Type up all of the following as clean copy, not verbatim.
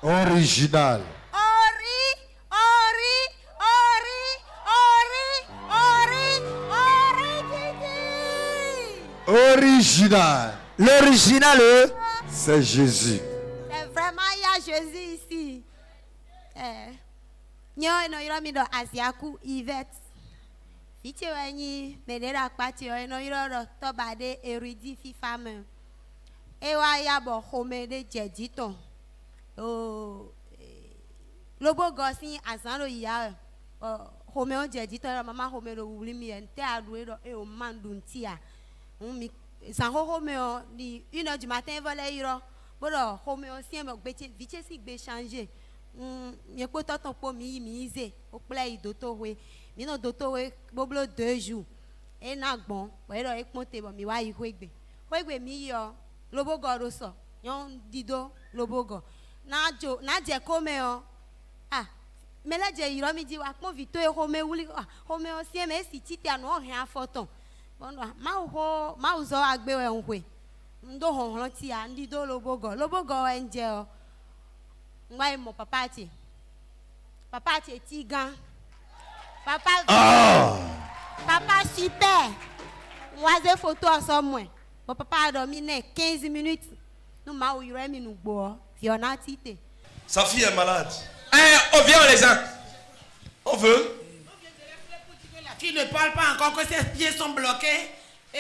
Original. Original. L'original, c'est Jésus. C'est vraiment, il y a Jésus ici. Nous avons Asiaku Yvette. Vite, ni medera kwati no yoro to bade érudit fi femme. E wa ya bo home de jedito. Oh lobo gosin asano ya home on jedito mama home do wuli mi ente adwe do e o manduntia. Mi san home on di 1h du matin volé yoro. Bodo home on sien mo gbe vite si gbe changer. Mi ko to ton po mi ize o play doto we. Mi no doto we boblo 2 jours. E na gbon, we ro e ponte bo mi wa yi kwegbe. Kwegbe mi yo lobo go ro so. Yon dido lobo go. Na je kome o. Ah, mele je yiro mi di wa pon vito e home wuli. Home o si e me si titi anu o hen afoton. Bon ma uzo agbe we nkwe. Ndo hon ti a ndido lobo go. Lobo go enje o. Ngwa mo papa ti. Papa ti tigan. Papa, papa super. Moi j'ai photo ensemble. Mon papa a dormi 15 minutes. Nous m'a ouïré mi nous boire. Fiona tite. Sa fille est malade. On vient les gens. On veut. La fille ne parle pas encore, que ses pieds sont bloqués et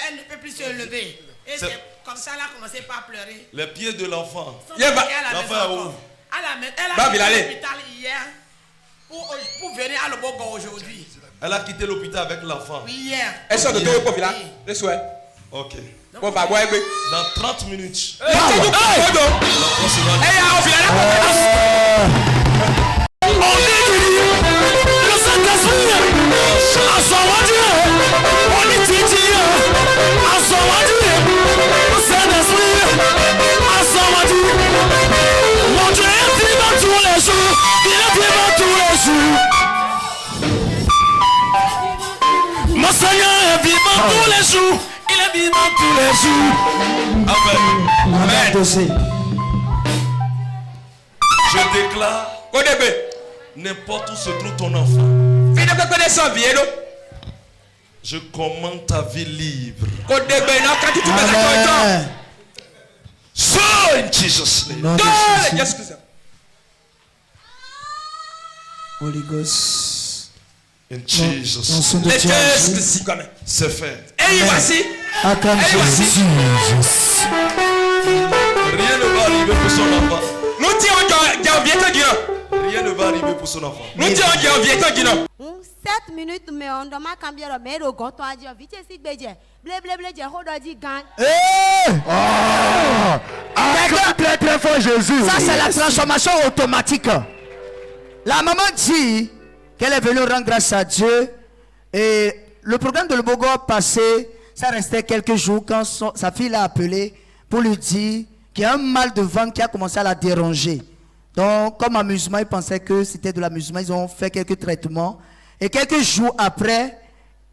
elle ne peut plus se lever. Et c'est comme ça, elle a commencé par pleurer. Les pieds de l'enfant. L'enfant est où? Elle a quitté l'hôpital hier pour venir à Lobogo aujourd'hui. Elle a quitté l'hôpital avec l'enfant. Oui, hier. Elle sort de tout le là. Les souhaits. Ok. Bon, bah, ouais, dans 30 minutes. Mon Seigneur est vivant tous les jours. Il est vivant tous les jours. Amen. Je déclare n'importe où se trouve ton enfant. Je commande ta vie libre. So in Jesus' name. Holy Ghost. In Jesus' name. C'est fait. Et voici. Rien ne va arriver pour son enfant. Nous disons rien ne va arriver pour son enfant. Nous disons 7 minutes mais on doit cambier le mais le goton a dit vite si gbedje blé je hold dit gang. Très très fort Jésus. Ça c'est la transformation automatique. La maman dit qu'elle est venue rendre grâce à Dieu et le programme de Lobogo passé, ça restait quelques jours quand sa fille l'a appelé pour lui dire qu'il y a un mal de ventre qui a commencé à la déranger. Donc comme amusement, ils pensaient que c'était de l'amusement, ils ont fait quelques traitements. Et quelques jours après,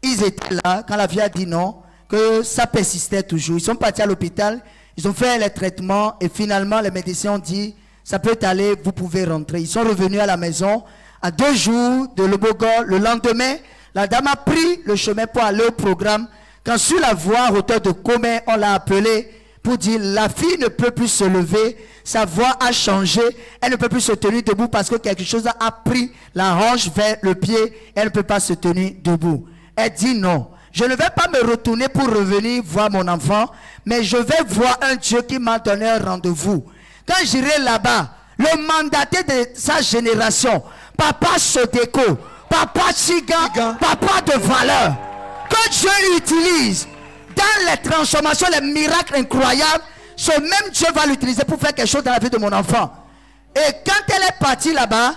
ils étaient là, quand la fille a dit non, que ça persistait toujours. Ils sont partis à l'hôpital, ils ont fait les traitements et finalement les médecins ont dit, ça peut aller, vous pouvez rentrer. Ils sont revenus à la maison, à 2 jours de Lobogo. Le lendemain, la dame a pris le chemin pour aller au programme. Quand sur la voie à hauteur de Comé, on l'a appelée pour dire, la fille ne peut plus se lever, sa voix a changé, elle ne peut plus se tenir debout parce que quelque chose a pris la hanche vers le pied, elle ne peut pas se tenir debout. Elle dit non, je ne vais pas me retourner pour revenir voir mon enfant, mais je vais voir un Dieu qui m'a donné un rendez-vous. Quand j'irai là-bas, le mandaté de sa génération, Papa Sodeko, Papa Chiga, Papa de valeur, que Dieu l'utilise dans les transformations, les miracles incroyables, ce même Dieu va l'utiliser pour faire quelque chose dans la vie de mon enfant. Et quand elle est partie là-bas,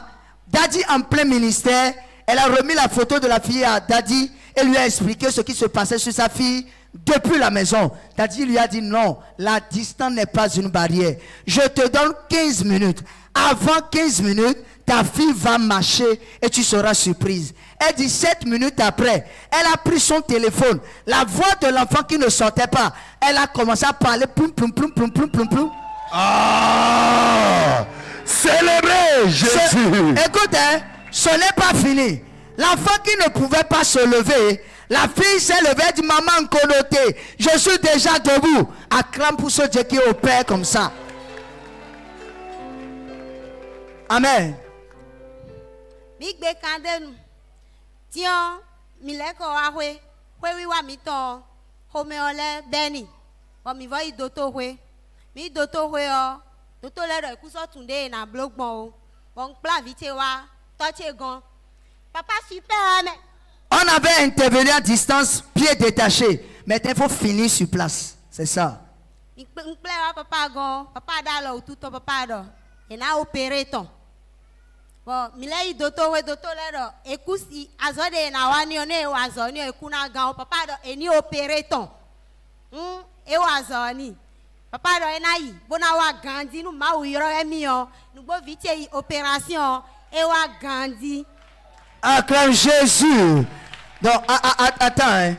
Daddy en plein ministère, elle a remis la photo de la fille à Daddy et lui a expliqué ce qui se passait sur sa fille depuis la maison. Daddy lui a dit non, la distance n'est pas une barrière. Je te donne 15 minutes. Avant 15 minutes, ta fille va marcher et tu seras surprise. Elle dit 7 minutes après, elle a pris son téléphone. La voix de l'enfant qui ne sortait pas, elle a commencé à parler. Plum, plum, plum, plum, plum, plum, plum. Célébrez Jésus. Écoute, hein, ce n'est pas fini. L'enfant qui ne pouvait pas se lever, la fille s'est levée et dit, maman connoté, je suis déjà debout. Acclame pour ce Dieu qui opère comme ça. Amen. Migbe kandenu. Tiens, mileko ahwe. Kwewi wa mito. Home ole beni. Bon mi voyi doto hwe. Mi doto hwe o. Doto le do ekuso tunde na blogbon o. Bon plan vite wa. Toche gon. Papa super mais. On avait intervenu à distance, pied détaché. Maintenant, il faut finir sur place. C'est ça. M'ple wa papa gon. Papa da lo tout ton papa do. Et na opéré ton. Bon, milei doto we doto le do. Ekusi azode na wani one wazoni ekuna gan papa do eni opéré ton. E wazoni. Papa do ena yi bona wa gandi nu ma wi ro emi o. Nu bo vite yi opération e wa gandi. Acclame Jésus. Donc, attends, hein.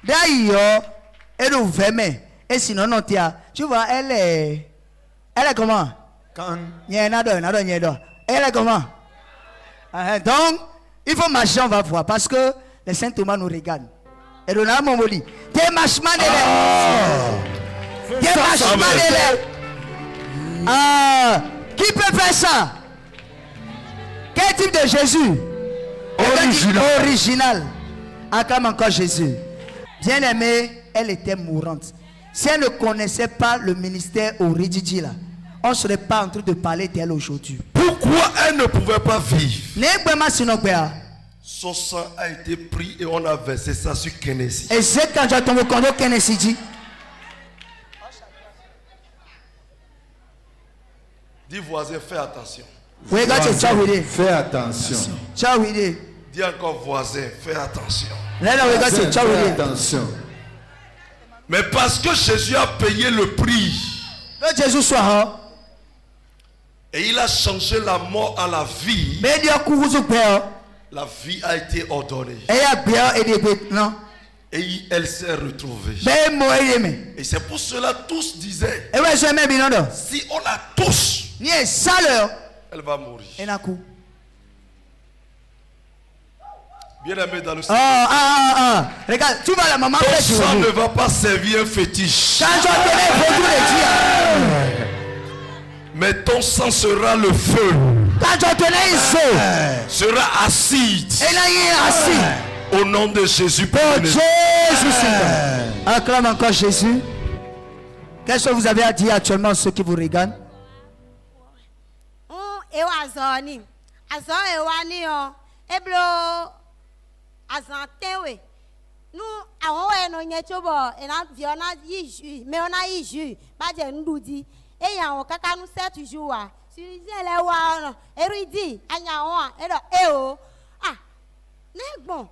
D'ailleurs, elle est ouverte, et sinon, non, tu vois, elle est comment? Quand Elle est comment? Donc, il faut marcher, on va voir, parce que les saints Thomas nous regardent. Et on a mon moli. Des marchements de l'air. Des marchements de l'air. Qui peut faire ça? Quel type de Jésus? Original. Acclame encore Jésus. Bien aimée, elle était mourante. Si elle ne connaissait pas le ministère au Ridiji là, on ne serait pas en train de parler d'elle aujourd'hui. pourquoi elle ne pouvait pas vivre? Son sang a été pris et on a versé ça sur Kennedy. Et c'est quand j'ai tombé au Kennedy. Dis voisin, fais attention. Oui, fais attention. Dis encore voisin, fais attention. Fais attention. Mais parce que Jésus a payé le prix. Et il a changé la mort à la vie. La vie a été ordonnée. Et elle s'est retrouvée. Et c'est pour cela tous disaient, si on la touche, elle va mourir. Bien aimé dans le Seigneur. Regarde, tu vois la maman. Ton sang ne va pas servir un fétiche. Mais ton sang sera le feu. Sera acide. Au nom de Jésus. Acclame encore Jésus. Qu'est-ce que vous avez à dire actuellement à ceux qui vous regardent? Nous avons un chobo et un viona yiju, mais on a yiju, pas de n'doudi. Et y a un caca nous 7 jours. Si les ouans, érudit, agnawan, et le eo. Ah, n'est bon.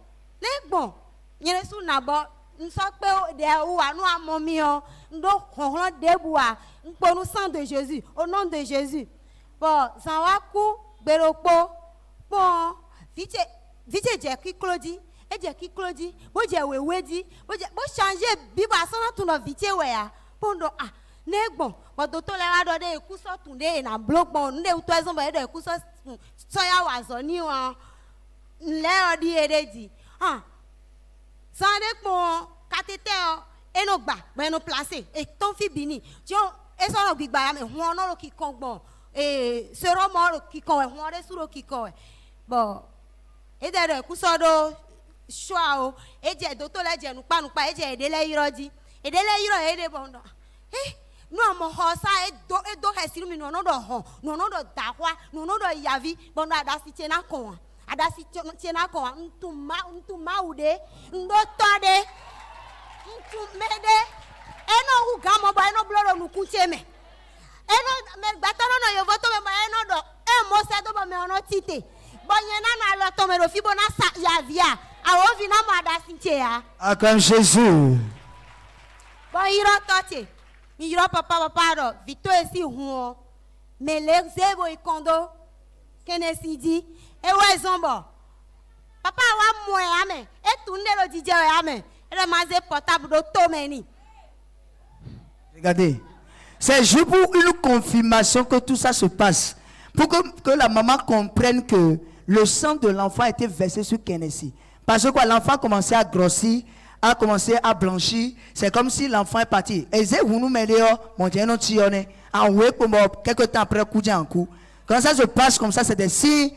Y a sous nabo, nous sommes des ouans, nous à mon mion, nous on débois, nous prenons sang de Jésus, au nom de Jésus. Bon, sans wakou, beropo, bon, vite, Jackie Claudie. Et Jackie Claudie, vous avez wedi, vous changez Bible à son tour de vite, pendant ah, n'est bon, votre docteur l'a donné un coup sur tourner et un bloc bon, nous devons tous envoyer des coups sur soya wazoni ou l'air dit, ah, sans des bons cathéter et nos bas, mais nos placés, et ton fils bini, tiens, et son big bas, mais on a le qui compte bon, et ce roman qui compte, on a sur le qui compte, bon, et d'ailleurs, coup sur le choix, et j'ai d'autres là, j'ai nous pas, et j'ai des laïrodi, et des laïros et des bons. Eh, nous avons ça et do hesiru mi no do hon, no do dawa, no do yavi, bon adasi tiena kon. Adasi tiena kon, ntuma ude, ndo tode, ntumede. Eno u gamo ba eno bloro nu kucheme. Eno me batano no yovoto me ba eno do, e mo se do ba me ono tite. Bonyena na lo to me ro fibo na sa yavia. Awo vina mo adasi tia. Comme Jésus. Bon iro tote. Mi iro papa do, vito esi huo. Me le zebo ikondo. Kenesi di. E we zombo. Papa wa mwe ame. E tunde lo DJ ame. E le maze portable do tomeni. Regardez. C'est juste pour une confirmation que tout ça se passe. Pour que la maman comprenne que le sang de l'enfant a été versé sur Kenessi. Parce que quoi, l'enfant a commencé à grossir, a commencé à blanchir. C'est comme si l'enfant est parti. Et c'est vous nous mettez mon Dieu, non tionne. En ouais, comme quelques temps après, coup d'un coup. Quand ça se passe comme ça, c'est des signes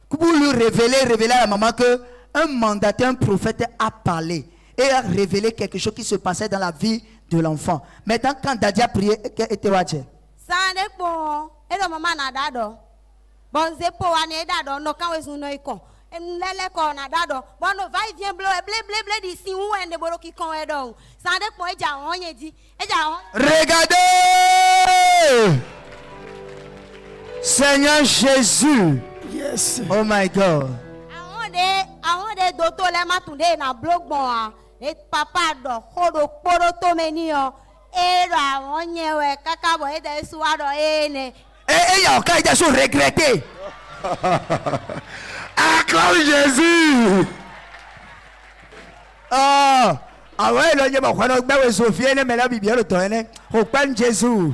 pour lui révéler à la maman que un mandataire, un prophète a parlé et a révélé quelque chose qui se passait dans la vie de l'enfant. Maintenant, quand Daddy a prié, qu'est-ce que tu as dit? Ça n'est pas. Et le maman n'a d'ado. Bon, c'est pas un d'ado. Non, quand vous n'avez pas. Et nous l'avons n'a d'ado. Bon, nous va et vient bleu d'ici où est le bolo qui connaît donc. Ça n'est pas. Et déjà, on y dit. Regardez! Seigneur Jésus. Yes. Oh my God. Avant de doto le matunde na blog bon et papa do hodo poro to menio e ra onyewe kaka bo e de suado ene Et il y a encore des choses regrettées. Acclame Jésus. Ah ouais, là, il y a pas quoi donc ben Sophie ne mais là Bible le tonne. Au pan Jésus.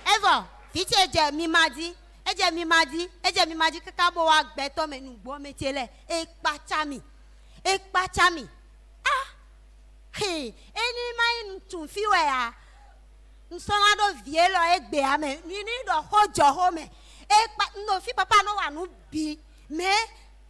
Evo, fiti eje mi madi kaka bo wa gbe to me nu gbo metele e pachami ah hey eni mai ntun fi we a nsona do vie lo egbe ame ni do hojo ho me e pa no fi papa no wa nu bi me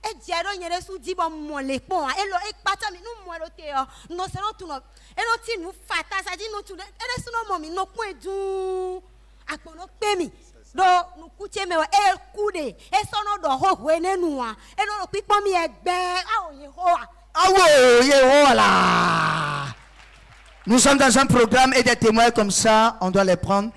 e jero nyere su di bo mo le pon e lo e pachami nu mo lo te o no se no tu no e no ti nu fata sa di no tu e re su no mo mi no kun edun apono pe mi do nu kuche me e kude e sono do ho we nenu a e no pipon mi egbe a o ye ho a awo ye ho la. Nous sommes dans un programme et des témoins comme ça, on doit les prendre.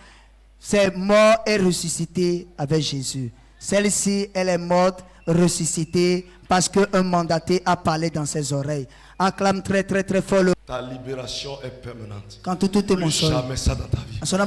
C'est mort et ressuscité avec Jésus. Celle-ci, elle est morte, ressuscitée parce qu'un mandaté a parlé dans ses oreilles. Acclame très très très fort. Ta libération est permanente. Quand tout est mon Plus jamais ça dans ta vie. son.